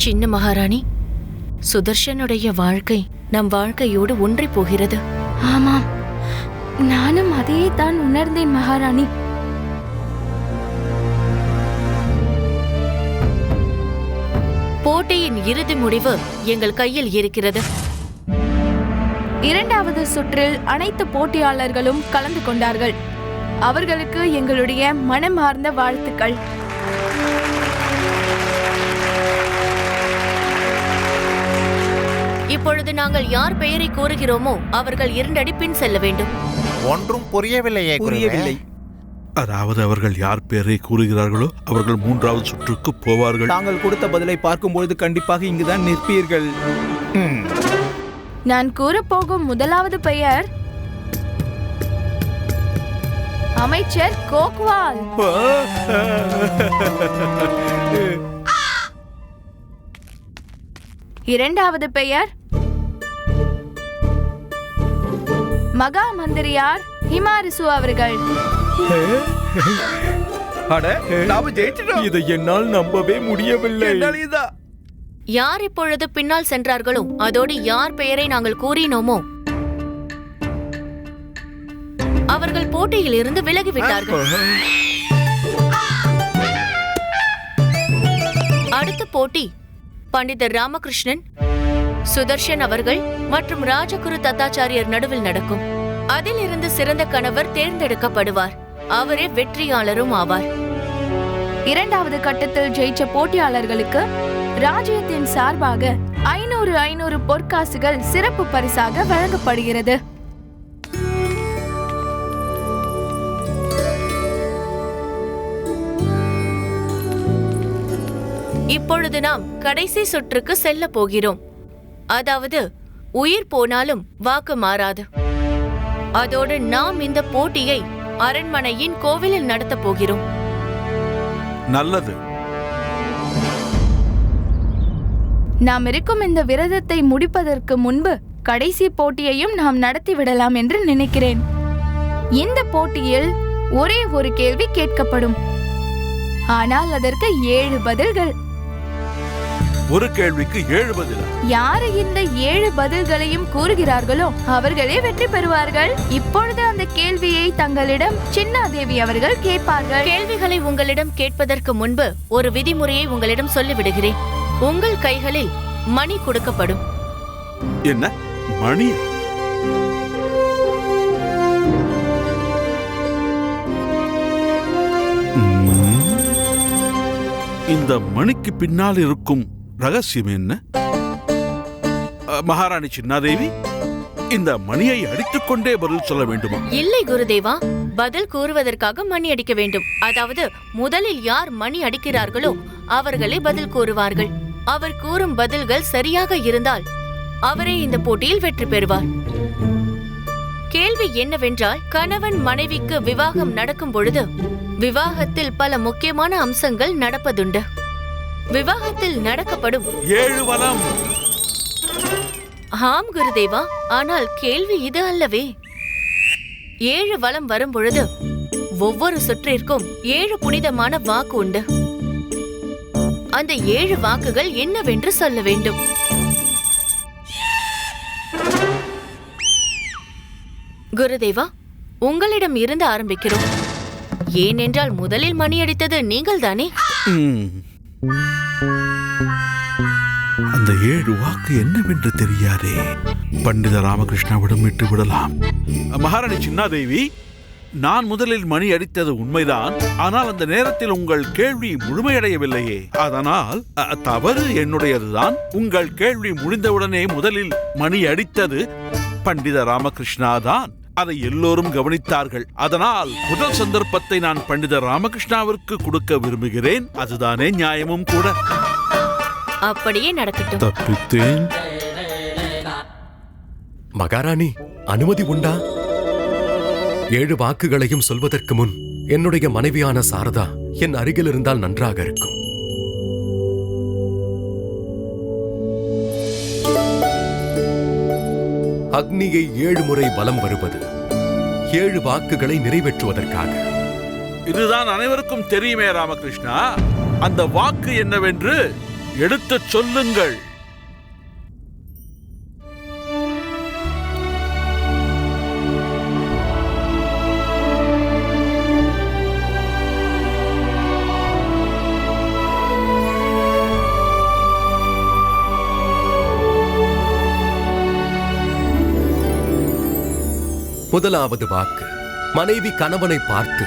சின்ன மகாராணி, சுதர்ஷனுடைய வாழ்க்கை நம் வாழ்க்கையோடு ஒன்றி போகிறது. ஆமாம், நானும் அதையே தான் உணர்ந்தேன் மகாராணி. போட்டியின் இறுதி முடிவு எங்கள் கையில் இருக்கிறது. இரண்டாவது சுற்றில் அனைத்து போட்டியாளர்களும் கலந்து கொண்டார்கள். அவர்களுக்கு எங்களுடைய மனமார்ந்த வாழ்த்துக்கள். இப்பொழுது நாங்கள் யார் பெயரை கூறுகிறோமோ அவர்கள் 2 அடி பின் செல்ல வேண்டும். ஒன்றும் புரியவில்லை. அதாவது அவர்கள் யார் பெயரை கூறுகிறார்களோ அவர்கள் 3வது சுற்றுக்கு போவார்கள். தாங்கள் கொடுத்த பதிலை பார்க்கும்பொழுது கண்டிப்பாக இங்குதான் நிற்பீர்கள். நான் கூறப்போகும் முதலாவது பெயர் அமைச்சர் கோக்வால். இரண்டாவது பெயர் மகா மந்திரியார் ஹிமாரிசு அவர்கள். இதை என்னால் நம்பவே முடியவில்லை. யார் இப்பொழுது பின்னால் சென்றார்களோ அதோடு யார் பெயரை நாங்கள் கூறினோமோ அவர்கள் போட்டியில் இருந்து விலகிவிட்டார்கள். அடுத்த போட்டி பண்டிதர் ராமகிருஷ்ணன், சுதர்ஷன் அவர்கள் மற்றும் ராஜகுரு தத்தாச்சாரியர் நடுவில் நடக்கும். அதில் இருந்து சிறந்த கணவர் தேர்ந்தெடுக்கப்படுவார். அவரே வெற்றியாளரும் ஆவார். இரண்டாவது கட்டத்தில் ஜெயிச்ச போட்டியாளர்களுக்கு ராஜ்யத்தின் சார்பாக 500 பொற்காசுகள் சிறப்பு பரிசாக வழங்கப்படுகிறது. இப்பொழுது நாம் கடைசி சுற்றுக்கு செல்ல போகிறோம். அதாவது உயிர் போனாலும் வாக்கு மாறாது. அதோடு நாம் இந்த போட்டியை அரண்மனையின் கோவிலில் நடத்த போகிறோம். நல்லது. நாம் இருக்கும் இந்த விரதத்தை முடிப்பதற்கு முன்பு கடைசி போட்டியையும் நாம் நடத்தி விடலாம் என்று நினைக்கிறேன். இந்த போட்டியில் ஒரே ஒரு கேள்வி கேட்கப்படும். ஆனால் அதற்கு 7 பதில்கள். ஒரு கேள்விக்கு 7 பதில். யாரு இந்த 7 பதில்களையும் கூறுகிறார்களோ அவர்களே வெற்றி பெறுவார்கள். இப்பொழுது அந்த கேள்வியை தங்களிடம் சின்னாதேவி அவர்கள் கேட்பார்கள். கேள்விகளை உங்களிடம் கேட்பதற்கு முன்பு ஒரு விதிமுறையை உங்களிடம் சொல்லிவிடுகிறேன். உங்கள் கைகளில் மணி கொடுக்கப்படும். என்ன மணி? இந்த மணிக்கு பின்னால் இருக்கும் ரகசியம் என்ன? மகாராணி சின்னாதேவி, இந்த மணியை அடித்துக்கொண்டே பதில் சொல்ல வேண்டுமா? இல்லை குருதேவா, பதில் கூறுவதற்காக மணி அடிக்க வேண்டும். அதாவது முதலில் யார் மணி அடிக்கிறார்களோ அவர்களே பதில் கூறுவார்கள். அவர் கூறும் பதில்கள் சரியாக இருந்தால் அவரே இந்த போட்டியில் வெற்றி பெறுவார். கேள்வி என்னவென்றால், கணவன் மனைவிக்கு விவாகம் நடக்கும் பொழுது விவாகத்தில் பல முக்கியமான அம்சங்கள் நடப்பதுண்டு. விவாகத்தில் நடக்கப்படும் 7 வலம். ஆம் குருதேவா, ஆனால் கேள்வி இது அல்லவே. 7 வலம் வரும் பொழுது ஒவ்வொரு சுற்றிற்கும் 7 புனிதமான வாக்கு உண்டு. அந்த 7 வாக்குகள் என்னவென்று சொல்ல வேண்டும். குருதேவா, உங்களிடம் இருந்து ஆரம்பிக்கிறோம். ஏனென்றால் முதலில் மணி அடித்தது நீங்கள் தானே. அந்த 7 வாக்கு என்னவென்று தெரியாதே. பண்டித ராமகிருஷ்ணாவிடம் விட்டு விடலாம். மகாராணி சின்னாதேவி, நான் முதலில் மணி அடித்தது உண்மைதான். ஆனால் அந்த நேரத்தில் உங்கள் கேள்வி முழுமையடையவில்லையே. அதனால் தவறு என்னுடையதுதான். உங்கள் கேள்வி முடிந்தவுடனே முதலில் மணி அடித்தது பண்டித ராமகிருஷ்ணா தான். அதை எல்லோரும் கவனித்தார்கள். அதனால் முதல் சந்தர்ப்பத்தை நான் பண்டித ராமகிருஷ்ணாவிற்கு கொடுக்க விரும்புகிறேன். அதுதானே நியாயமும் கூட. அப்படியே நடக்கட்டும். தப்பித்தேன். மகாராணி, அனுமதி உண்டா? 7 வாக்குகளையும் சொல்வதற்கு முன் என்னுடைய மனைவியான சாரதா என் அருகில் இருந்தால் நன்றாக இருக்கும். அக்னியை 7 முறை வலம் வருவது 7 வாக்குகளை நிறைவேற்றுவதற்காக. இதுதான் அனைவருக்கும் தெரியுமே ராமகிருஷ்ணா. அந்த வாக்கு என்னவென்று எடுத்துச் சொல்லுங்கள். முதலாவது வாக்கு. மனைவி கணவனை பார்த்து,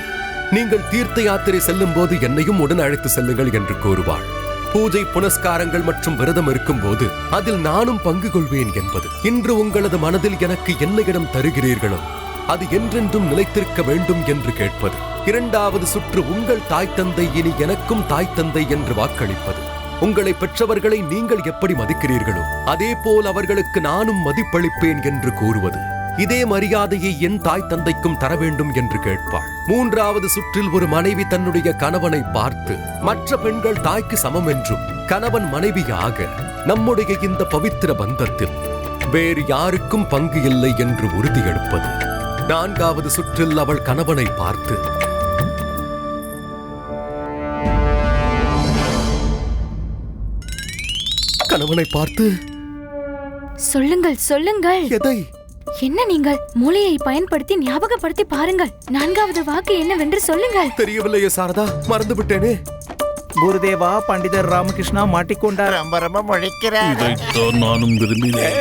நீங்கள் தீர்த்த யாத்திரை செல்லும் போது என்னையும் உடன் அழைத்து செல்லுங்கள் என்று கூறுவாள். பூஜை புனஸ்காரங்கள் மற்றும் விரதம் இருக்கும் போது அதில் நானும் பங்கு கொள்வேன் என்பது. இன்று உங்களது மனதில் எனக்கு என்ன இடம் தருகிறீர்களோ அது என்றென்றும் நிலைத்திருக்க வேண்டும் என்று கேட்பது. இரண்டாவது சுற்று உங்கள் தாய் தந்தை இனி எனக்கும் தாய் தந்தை என்று வாக்களிப்பது. உங்களை பெற்றவர்களை நீங்கள் எப்படி மதிக்கிறீர்களோ அதே போல் அவர்களுக்கு நானும் மதிப்பளிப்பேன் என்று கூறுவது. இதே மரியாதையை என் தாய் தந்தைக்கும் தர வேண்டும் என்று கேட்பாள். மூன்றாவது சுற்றில் ஒரு மனைவி தன்னுடைய கணவனை பார்த்து, மற்ற பெண்கள் தாய்க்கு சமம் என்றும் கணவன் மனைவியாக நம்முடைய இந்த பவித்திர பந்தத்தில் வேறு யாருக்கும் பங்கு இல்லை என்று உறுதியெடுப்பது. நான்காவது சுற்றில் அவள் கணவனை பார்த்து, சொல்லுங்கள் சொல்லுங்கள். எதை? என்ன? நீங்கள் மூளையை பயன்படுத்தி ஞாபகப்படுத்தி பாருங்கள். நான்காவது வாக்கு என்னவென்று சொல்லுங்கள். தெரியவில்லையே சாரதா, மறந்து விட்டேனே. குருதேவா, பண்டிதர் ராமகிருஷ்ணா மாட்டிக்கொண்டார். ரொம்ப ரொம்ப முழிக்கிறார். இதைத்தான் நானும் விரும்பினேன்.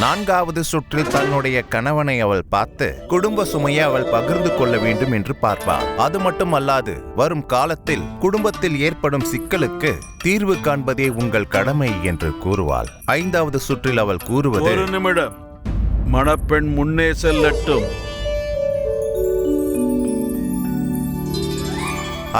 நான்காவது சுற்றில் தன்னுடைய கணவனை அவள் பார்த்து குடும்ப சுமையை அவள் பகிர்ந்து கொள்ள வேண்டும் என்று பார்ப்பாள். அது மட்டும் அல்லாது வரும் காலத்தில் குடும்பத்தில் ஏற்படும் சிக்கலுக்கு தீர்வு காண்பதே உங்கள் கடமை என்று கூறுவாள். ஐந்தாவது சுற்றில் அவள் கூறுவது, ஒரு நிமிடம், மணப்பெண் முன்னே செல்லட்டும்.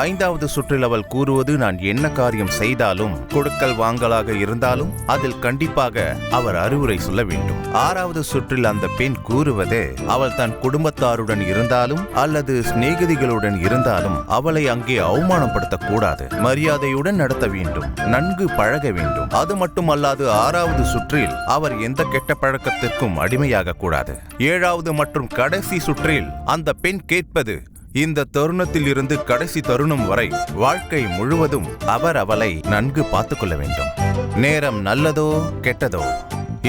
ஐந்தாவது சுற்றில் அவள் கூறுவது, நான் என்ன காரியம் செய்தாலும் கொடுக்கல் வாங்கலாக இருந்தாலும் அதில் கண்டிப்பாக அவர் அறிவுரை சொல்ல வேண்டும். ஆறாவது சுற்றில் அந்த பெண் கூறுவது, அவள் தன் குடும்பத்தாருடன் இருந்தாலும் அல்லது சிநேகிதிகளுடன் இருந்தாலும் அவளை அங்கே அவமானப்படுத்தக்கூடாது, மரியாதையுடன் நடத்த வேண்டும், நன்கு பழக வேண்டும். அது மட்டுமல்லாது ஆறாவது சுற்றில் அவர் எந்த கெட்ட பழக்கத்திற்கும் அடிமையாக கூடாது. ஏழாவது மற்றும் கடைசி சுற்றில் அந்த பெண் கேட்பது, இந்த தருணத்தில் இருந்து கடைசி தருணம் வரை வாழ்க்கை முழுவதும் அவர் அவளை நன்கு பார்த்துக் கொள்ள வேண்டும். நேரம் நல்லதோ கெட்டதோ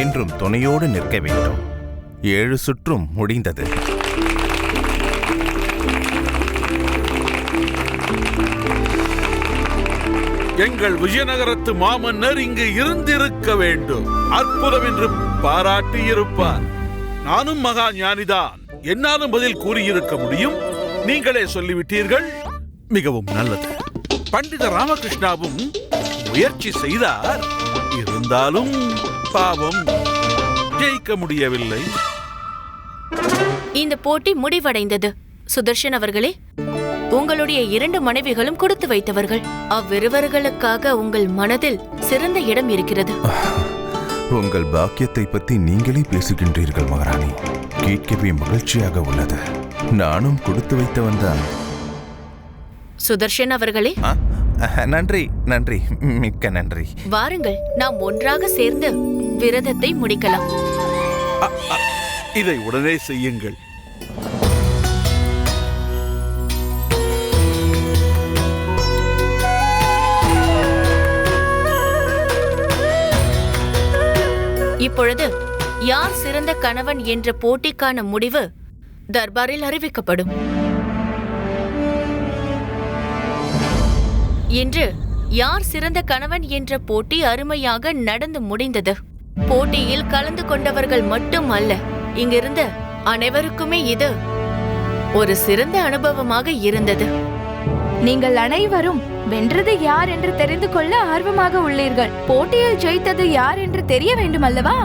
என்றும் துணையோடு நிற்க வேண்டும். 7 சுற்றும் முடிந்தது. எங்கள் விஜயநகரத்து மாமன்னர் இங்கு இருந்திருக்க வேண்டும், அற்புதம் என்று பாராட்டியிருப்பார். நானும் மகா ஞானிதான், என்னாலும் பதில் கூறியிருக்க முடியும். நீங்களே சொல்லிவிட்டீர்கள், மிகவும் நல்லது. பண்டித ராமகிருஷ்ணாவும் முயற்சி செய்தார், இருந்தாலும் பாவம் ஜெயிக்க முடியவில்லை. இந்த போட்டி முடிவடைந்தது. சுதர்ஷன் அவர்களே, உங்களுடைய 2 மனைவிகளும் கொடுத்து வைத்தவர்கள். அவ்விருவர்களுக்காக உங்கள் மனதில் சிறந்த இடம் இருக்கிறது. உங்கள் பாக்கியத்தை பற்றி நீங்களே பேசுகின்றீர்கள் மகாராணி. கேட்கவே மகிழ்ச்சியாக உள்ளது. நானும் கொடுத்து வைத்தவன் தான். சுதர்ஷன் அவர்களே, நன்றி நன்றி, மிக்க நன்றி. வாருங்கள், நாம் ஒன்றாக சேர்ந்து விரதத்தை முடிக்கலாம். இதை உடனே செய்யுங்கள். இப்பொழுது யார் சிறந்த கணவன் என்ற போட்டிக்கான முடிவு தர்பாரில் அறிவிக்கப்படும். இன்று யார் சிறந்த கணவன் என்ற போட்டி அருமையாக நடந்து முடிந்தது. போட்டியில் கலந்து கொண்டவர்கள் மட்டும் அல்ல, இங்கிருந்த அனைவருக்குமே இது ஒரு சிறந்த அனுபவமாக இருந்தது. நீங்கள் அனைவரும் வென்றது யார் என்று தெரிந்து கொள்ள ஆர்வமாக உள்ளீர்கள். போட்டியில் ஜெயித்தது யார் என்று தெரிய வேண்டும் அல்லவா?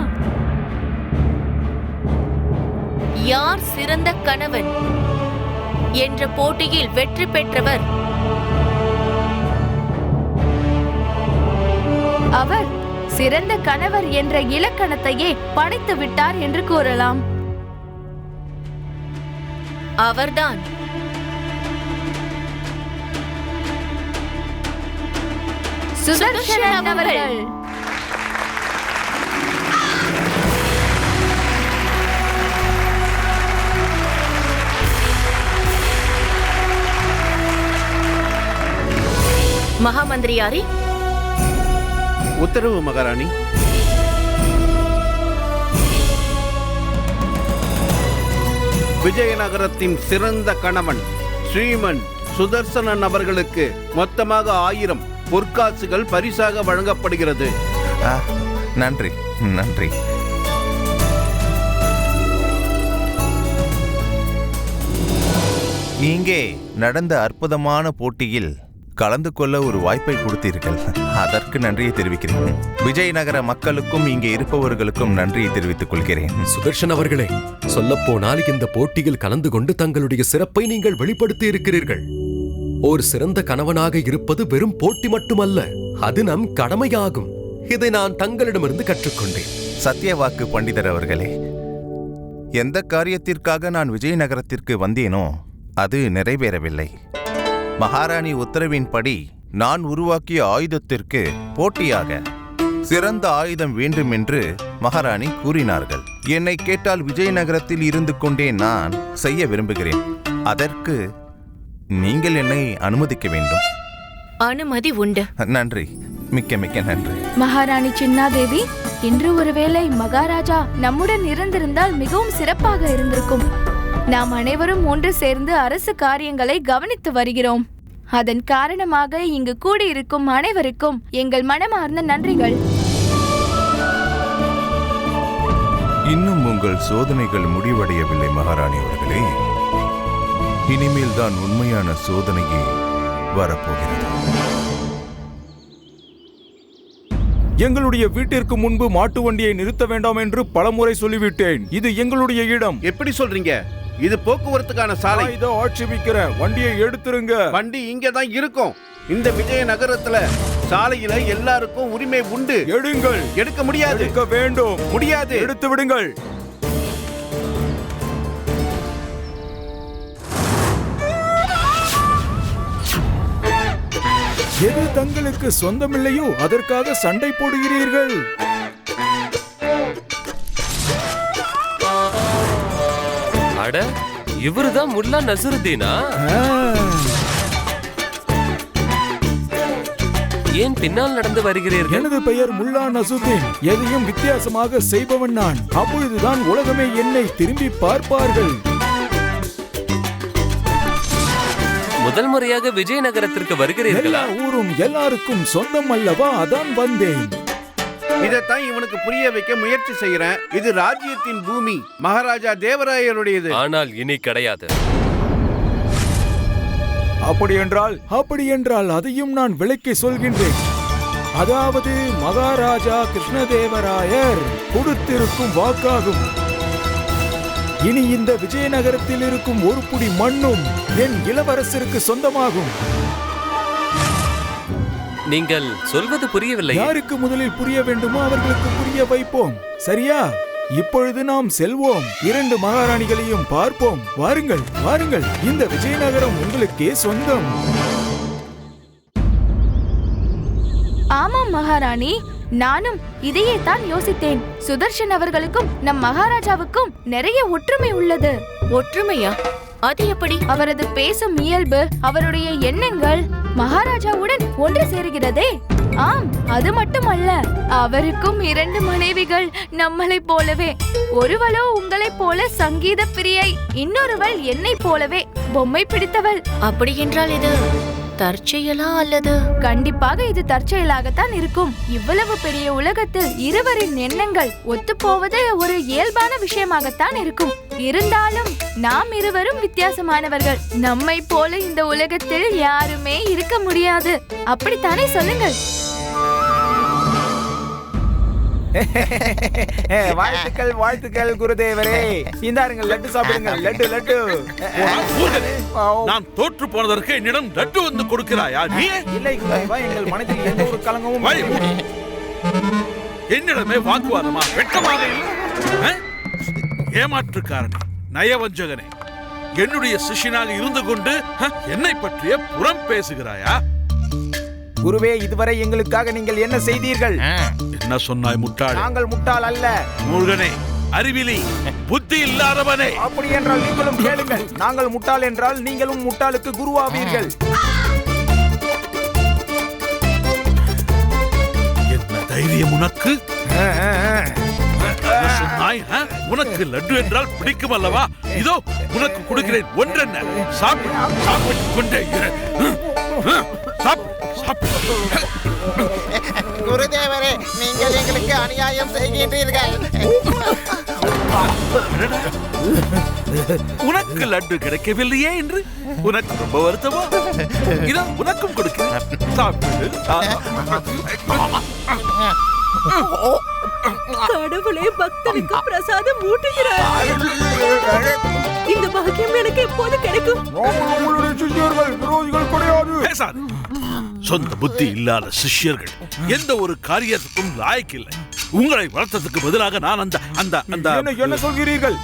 யார் சிறந்த கணவன் என்ற போட்டியில் வெற்றி பெற்றவர் அவர் சிறந்த கணவர் என்ற இலக்கணத்தையே படைத்து விட்டார் என்று கூறலாம். அவர்தான் சுதர்ஷன் அவர்கள். மகாமந்திரியாரே, உத்தரவு மகாராணி. விஜயநகரத்தின் சிறந்த கணவன் ஸ்ரீமன் சுதர்சனன் அவர்களுக்கு மொத்தமாக 1000 பொற்காசுகள் பரிசாக வழங்கப்படுகிறது. நன்றி நன்றி. இங்கே நடந்த அற்புதமான போட்டியில் கலந்து கொள்ள ஒரு வாய்ப்பை கொடுத்தீர்கள். அதற்கு நன்றியை தெரிவிக்கிறேன். விஜயநகர மக்களுக்கும் இங்கே இருப்பவர்களுக்கும் நன்றியை தெரிவித்துக் கொள்கிறேன். சுதர்ஷன் அவர்களே, சொல்லப்போனால் இந்த போட்டியில் கலந்து கொண்டு தங்களுடைய சிறப்பை நீங்கள் வெளிப்படுத்தி இருக்கிறீர்கள். ஒரு சிறந்த கணவனாக இருப்பது வெறும் போட்டி மட்டுமல்ல, அது நம் கடமையாகும். இதை நான் தங்களிடமிருந்து கற்றுக்கொண்டேன். சத்தியவாக்கு பண்டிதர் அவர்களே, எந்த காரியத்திற்காக நான் விஜயநகரத்திற்கு வந்தேனோ அது நிறைவேறவில்லை. மகாராணி உத்தரவின்படி நான் உருவாக்கிய ஆயுதத்திற்கு போட்டியாக சிறந்த ஆயுதம் வேண்டும் என்று மகாராணி கூறினார்கள். என்னை கேட்டால் விஜயநகரத்தில் இருந்து கொண்டே நான் செய்ய விரும்புகிறேன். அதற்கு நீங்கள் என்னை அனுமதிக்க வேண்டும். அனுமதி உண்டு. நன்றி, மிக்க மிக்க நன்றி. மகாராணி சின்னாதேவி, இன்று ஒருவேளை மகாராஜா நம்முடன் இருந்திருந்தால் மிகவும் சிறப்பாக இருந்திருக்கும். நாம் அனைவரும் ஒன்று சேர்ந்து அரசு காரியங்களை கவனித்து வருகிறோம். அதன் காரணமாக இங்கு கூடியிருக்கும் அனைவருக்கும் எங்கள் மனமார்ந்த நன்றிகள். இன்னும் உங்கள் சோதனைகள் முடிவடையவில்லை மகாராணி அவர்களே. இனிமேல் தான் உண்மையான சோதனையே வரப்போகிறது. எங்களுடைய வீட்டிற்கு முன்பு மாட்டு வண்டியை நிறுத்த வேண்டாம் என்று பலமுறை சொல்லிவிட்டேன். இது எங்களுடைய இடம். எப்படி சொல்றீங்க? இது போக்குவரத்துக்கான சாலை. இதை ஆட்சேபிக்கிறேன். வண்டியை எடுத்துருங்க. வண்டி இங்க தான் இருக்கும். இந்த விஜயநகரத்துல சாலையில எல்லாருக்கும் உரிமை உண்டு. எடுங்கள். எடுக்க முடியாது. எடுக்க வேண்டும். முடியாது. எடுத்து விடுங்கள். எது தங்களுக்கு சொந்தமில்லையோ அதற்காக சண்டை போடுகிறீர்கள். அட, இவருதான் முல்லா நசுருதீனா? ஏன் பின்னால் நடந்து வருகிறீர்கள்? எனது பெயர் முல்லா நசுதீன். எதையும் வித்தியாசமாக செய்பவன் நான். அப்பொழுதுதான் உலகமே என்னை திரும்பி பார்ப்பார்கள். முதல் முறையாக விஜயநகரத்திற்கு வருகிறீர்களா? எல்லா ஊரும் எல்லாருக்கும் சொந்தம் அல்லவா, அதான் வந்தேன். இதைத்தான் இவனுக்கு புரிய வைக்க முயற்சி செய்யறேன். இது ராஜ்யத்தின் பூமி, மகாராஜா தேவராயருடையது. ஆனால் இனி கிடையாது. அப்படி என்றால் அதையும் நான் விளக்கி சொல்கின்றேன். அதாவது மகாராஜா கிருஷ்ணதேவராயர் கொடுத்திருக்கும் வாக்காகும். இனி இந்த விஜயநகரத்தில் இருக்கும் ஒரு புடி மண்ணும் என் இளவரசருக்கு சொந்தமாகும். நீங்கள் சொல்வது புரியவில்லை. யாருக்கு முதலில் புரிய வேண்டுமோ அவர்களுக்கு புரிய வைப்போம். சரியா? இப்பொழுது நாம் செல்வோம். 2 மகாராணிகளையும் பார்ப்போம். வாருங்கள், வாருங்கள். இந்த விஜயநகரம் உங்களுக்கே சொந்தம். ஆமாம் மகாராணி, நானும் இதையே தான் யோசித்தேன். சுதர்ஷன் அவர்களுக்கும் நம் மகாராஜாவுக்கும் நிறைய ஒற்றுமை உள்ளது. ஒற்றுமையா? அது எப்படி? அவரது பேசும் இயல்பு, அவருடைய எண்ணங்கள் மகாராஜாவுடன் ஒன்று சேருகிறதே. ஆம், அது மட்டுமல்ல, அவருக்கும் 2 மனைவிகள் நம்மளைப் போலவே. ஒருவளோ உங்களைப் போல சங்கீத பிரியை, இன்னொருவள் என்னைப் போலவே பொம்மை பிடித்தவள். அப்படி என்றால் இது தற்செயலா அல்லது? கண்டிப்பாக இது தற்செயலாகத்தான் இருக்கும். இவ்வளவு பெரிய உலகத்தில் இருவரின் எண்ணங்கள் ஒத்துப்போவது ஒரு இயல்பான விஷயமாகத்தான் இருக்கும். இருந்தாலும் நாம் இருவரும் வித்தியாசமானவர்கள். நம்மை போல இந்த உலகத்தில் யாருமே இருக்க முடியாது. அப்படித்தானே சொல்லுங்கள். வாழ்த்துக்கள், வாழ்த்துக்கள் குருதேவரே. இந்தாருங்கள், லட்டு சாப்பிடுங்கள். லட்டு லட்டு. நான் தோற்று போனதற்கு என்னிடம் லட்டு வந்து கொடுக்கிறாயா? நீ இல்லை குருதேவா, எங்கள் மனதில் எந்த ஒரு கலங்கமும் இல்லை. என்னிடமே வாக்குவாதமா? வெட்கமாக இல்லை? ஏமாற்றுக்காரனே, நயவஞ்சகனே, என்னுடைய சிஷ்யனாக இருந்து கொண்டு என்னை பற்றிய புறம் பேசுகிறாயா? குருவே, இதுவரை எங்களுக்காக நீங்கள் என்ன செய்தீர்கள்? என்ன சொன்னாய் முட்டாள்? நாங்கள் முட்டாள் அல்ல. மூழ்கனே, அறிவிலி, புத்தி இல்லாதவனே. அப்படி என்றால் நீங்களும் கேளுங்கள். நாங்கள் முட்டாள் என்றால் நீங்களும் முட்டாளுக்கு குருவாவீர்கள். தைரியம் உனக்கு? என்ன சொன்னாய்? உனக்கு லட்டு என்றால் பிடிக்கும் அல்லவா? இதோ உனக்கு கொடுக்கிறேன். ஒன்றென்ன, சாப்பிட்டு கொண்டே இரு. குருதேவரே, நீங்கள் எங்களுக்கு அநியாயம் செய்கின்றீர்கள். உனக்கு லட்டு கிடைக்கவில்லையே என்று உனக்கு ரொம்ப வருத்தமா? இதோ உனக்கும் கொடுக்கிறேன். சாப்பிடு. கடவுளே பக்தனுக்கு பிரசாதம் ஊட்டுகிறார். இந்த பாக்கியம் எனக்கு எப்போது கிடைக்கும்? பேசாது. சொந்த புத்தி இல்லாத சிஷ்யர்கள் எந்த ஒரு காரியத்துக்கும் லாயக்கில்லை. உங்களை வளர்த்ததுக்கு பதிலாக நான் என்ன சொல்கிறீர்கள்?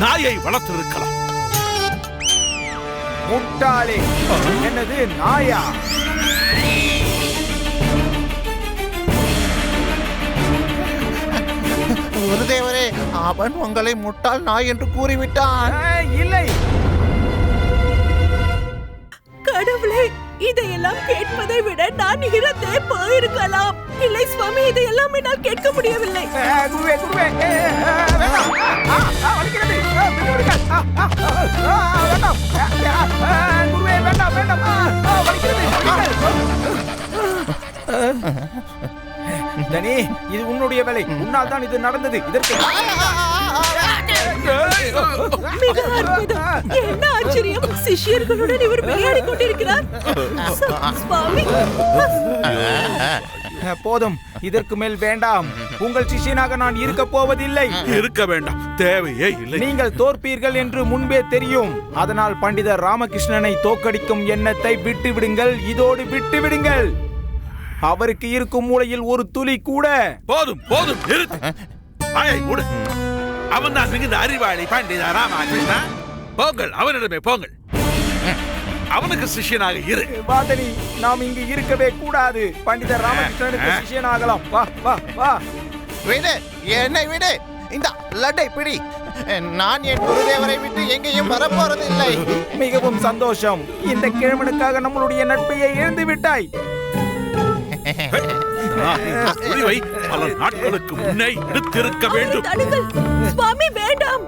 நாயை வளர்த்திருக்கலாம். முட்டாளே, என்னது நாயா? குருதேவரே, அவன் உங்களை முட்டாள் நாய் என்று கூறிவிட்டான். இல்லை. கடவுளே, இதையெல்லாம் கேட்பதை விட நான் இறந்தே போயிருக்கலாம். இல்லை சுவாமி, இதையெல்லாம் என்னால் கேட்க முடியவில்லை. தனி, இது உன்னுடைய வேலை. உன்னால் தான் இது நடந்தது. இதற்கு மிக அற்புதம். என்ன ஆச்சரியம்! சிஷ்யர்களுடன் இவர் விளையாடிக் கொண்டிருக்கிறார். சுவாமி, போதும். இதற்கு மேல் வேண்டாம். உங்கள் சிஷ்யனாக நான் இருக்க போவதில்லை. இருக்க வேண்டாம், தேவையே இல்லை. நீங்கள் தோற்பீர்கள் என்று முன்பே தெரியும். அதனால் பண்டிதர் ராமகிருஷ்ணனை தோற்கடிக்கும் எண்ணத்தை விட்டு விடுங்கள். இதோடு விட்டு விடுங்கள். அவருக்கு இருக்கும் மூளையில் ஒரு துளி கூட. போதும் போதும், நிறுத்து. அவன் தான் மிகுந்த அறிவாளி பண்டித ராமகிருஷ்ணா. போங்கள், அவனிடமே போங்கள். அவனுக்கு சிஷ்யனாக இரு. வாதனி, நாம் இங்கு இருக்கவே கூடாது. பண்டிதர் ராமகிருஷ்ணனுக்கு சிஷ்யனாகலாம். வா வா வா. விடு, என்னை விடு. இந்த லட்டை பிடி. நான் என் குருதேவரை விட்டு எங்கேயும் வரப்போறதில்லை. மிகவும் சந்தோஷம். இந்த கிழவனுக்காக நம்மளுடைய நட்பையை இழந்து விட்டாய். முடிவை பல நாட்களுக்கு முன்னே எடுத்திருக்க வேண்டும். சுவாமி வேண்டாம்.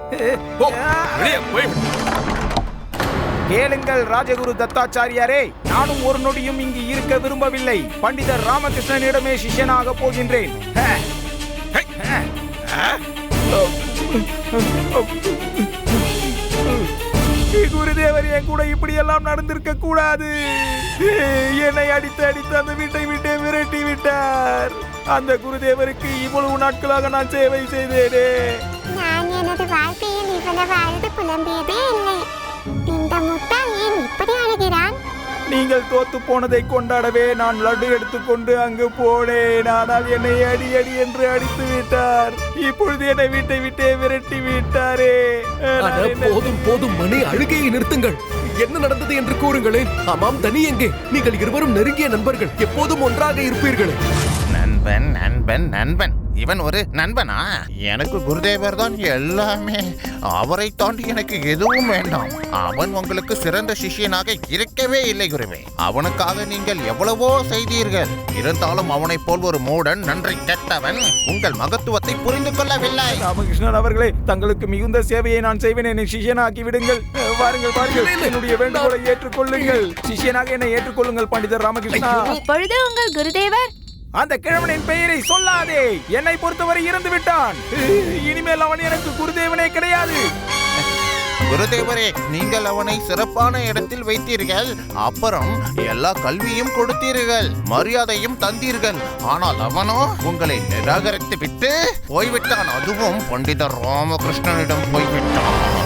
கேளுங்கள் ராஜகுரு தத்தாச்சாரியாரே, நானும் ஒரு நொடியும் இங்கு இருக்க விரும்பவில்லை. பண்டிதர் ராமகிருஷ்ணனிடமே சிஷ்யனாக போகின்றேன். குருதேவர் என் கூட இப்படி எல்லாம் நடந்திருக்க கூடாது. என்னை அடித்து அந்த வீட்டை விட்டே விரட்டி விட்டார். அந்த குருதேவருக்கு இவ்வளவு நாட்களாக நான் சேவை செய்தேனே. நான் எனது வாழ்க்கையில் இவ்வளவு அழுது புலம்பியதே இல்லை. இந்த முட்டாள் ஏன் இப்படி அழுகிறான்? நீங்கள் தோத்து போனதை கொண்டாடவே நான் லட்டு எடுத்துக்கொண்டு அங்கு போனேன். ஆனால் என்னை அடி என்று அடித்து விட்டார். இப்பொழுது என்னை வீட்டை விட்டே விரட்டி விட்டாரே. போதும் மணி, அழுகையை நிறுத்துங்கள். என்ன நடந்தது என்று கூறுங்களேன். ஆமாம், தனி எங்கே? நீங்கள் இருவரும் நெருங்கிய நண்பர்கள், எப்போதும் ஒன்றாக இருப்பீர்களே. நண்பன் நண்பன் நண்பன். இவன் ஒரு நண்பனா? எனக்கு குருதேவர் தான் எல்லாமே. அவரை தாண்டி எனக்கு எதுவும் வேண்டாம். அவன் உங்களுக்கு சிறந்த சிஷ்யனாக இருக்கவே இல்லை குருவே. அவனுக்காக நீங்கள் எவ்வளவோ செய்தீர்கள். இருந்தாலும் அவனை போல் ஒரு மூடன், நன்றி கெட்டவன் உங்கள் மகத்துவத்தை புரிந்து கொள்ளவில்லை. ராமகிருஷ்ணன் அவர்களே, தங்களுக்கு மிகுந்த சேவையை நான் செய்வேன். என்னை சிஷ்யனாக்கி விடுங்கள். வாருங்கள், என்னுடைய வேண்டுகோளை ஏற்றுக்கொள்ளுங்கள். சிஷ்யனாக என்னை ஏற்றுக்கொள்ளுங்கள் பண்டிதர் ராமகிருஷ்ணா. இப்பொழுது உங்கள் குருதேவர் அந்த கிழவனின் பெயரை சொல்லாதே. என்னை பொறுத்தவரை இறந்து விட்டான். இனிமேல் அவன் எனக்கு குருதேவனே கிடையாது. குருதேவரே, நீங்கள் அவனை சிறப்பான இடத்தில் வைத்தீர்கள். அப்புறம் எல்லா கல்வியும் கொடுத்தீர்கள், மரியாதையும் தந்தீர்கள். ஆனால் அவனோ உங்களை நிராகரித்து விட்டு போய்விட்டான். அதுவும் பண்டிதர் ராமகிருஷ்ணனிடம் போய்விட்டான்.